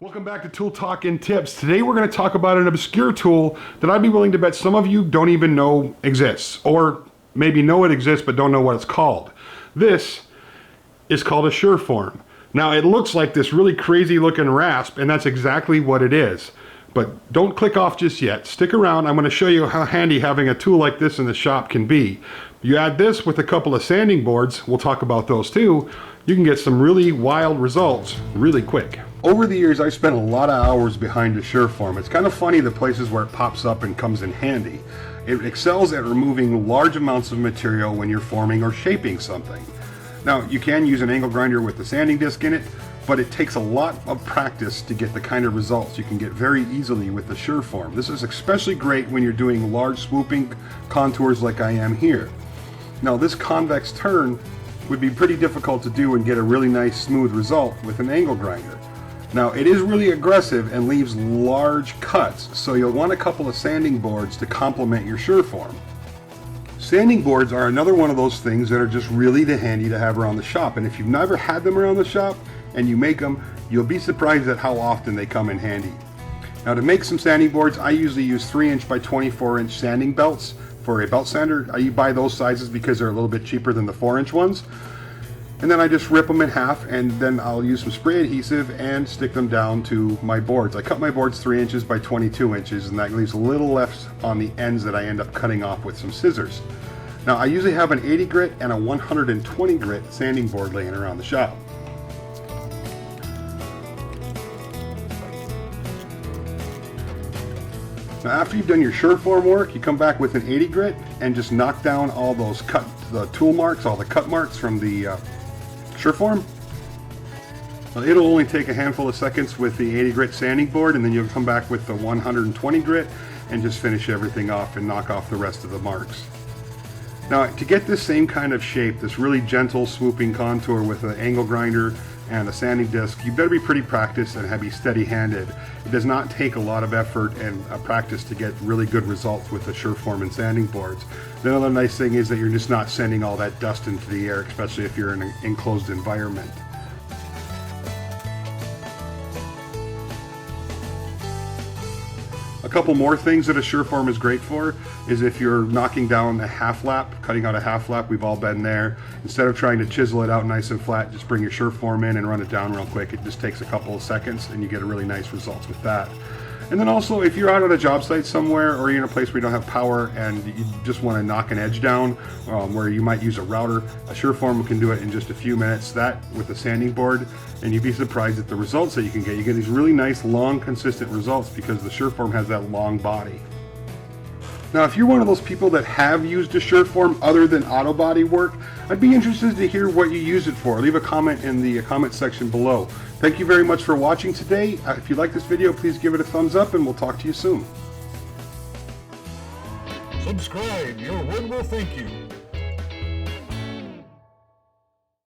Welcome back to Tool Talk and Tips. Today we're going to talk about an obscure tool that I'd be willing to bet some of you don't even know exists, or maybe know it exists but don't know what it's called. This is called a Surform. Now it looks like this really crazy looking rasp, and that's exactly what it is. But don't click off just yet. Stick around. I'm going to show you how handy having a tool like this in the shop can be. You add this with a couple of sanding boards, we'll talk about those too, you can get some really wild results really quick. Over the years, I've spent a lot of hours behind a Surform. It's kind of funny the places where it pops up and comes in handy. It excels at removing large amounts of material when you're forming or shaping something. Now, you can use an angle grinder with the sanding disc in it, but it takes a lot of practice to get the kind of results you can get very easily with the Surform. This is especially great when you're doing large swooping contours like I am here. Now, this convex turn would be pretty difficult to do and get a really nice smooth result with an angle grinder. Now, it is really aggressive and leaves large cuts, so you'll want a couple of sanding boards to complement your Surform. Sanding boards are another one of those things that are just really handy to have around the shop, and if you've never had them around the shop and you make them, you'll be surprised at how often they come in handy. Now, to make some sanding boards, I usually use 3" by 24" sanding belts for a belt sander. I buy those sizes because they're a little bit cheaper than the 4" ones. And then I just rip them in half, and then I'll use some spray adhesive and stick them down to my boards. I cut my boards 3" by 22", and that leaves a little left on the ends that I end up cutting off with some scissors. Now, I usually have an 80 grit and a 120 grit sanding board laying around the shop. Now, after you've done your Surform work, you come back with an 80 grit and just knock down all those the tool marks, all the cut marks from the Surform. Well, it'll only take a handful of seconds with the 80 grit sanding board, and then you'll come back with the 120 grit and just finish everything off and knock off the rest of the marks. Now, to get this same kind of shape, this really gentle swooping contour with an angle grinder and a sanding disc, you better be pretty practiced and be steady-handed. It does not take a lot of effort and practice to get really good results with the Surform and sanding boards. The other nice thing is that you're just not sending all that dust into the air, especially if you're in an enclosed environment. A couple more things that a Surform is great for is if you're knocking down a half lap, cutting out a half lap, we've all been there. Instead of trying to chisel it out nice and flat, just bring your Surform in and run it down real quick. It just takes a couple of seconds and you get a really nice results with that. And then also, if you're out on a job site somewhere, or you're in a place where you don't have power and you just want to knock an edge down, where you might use a router, a Surform can do it in just a few minutes. That with a sanding board, and you'd be surprised at the results that you can get. You get these really nice, long, consistent results because the Surform has that long body. Now, if you're one of those people that have used a Surform other than auto body work, I'd be interested to hear what you use it for. Leave a comment in the comment section below. Thank you very much for watching today. If you like this video, please give it a thumbs up, and we'll talk to you soon. Subscribe, your word will thank you.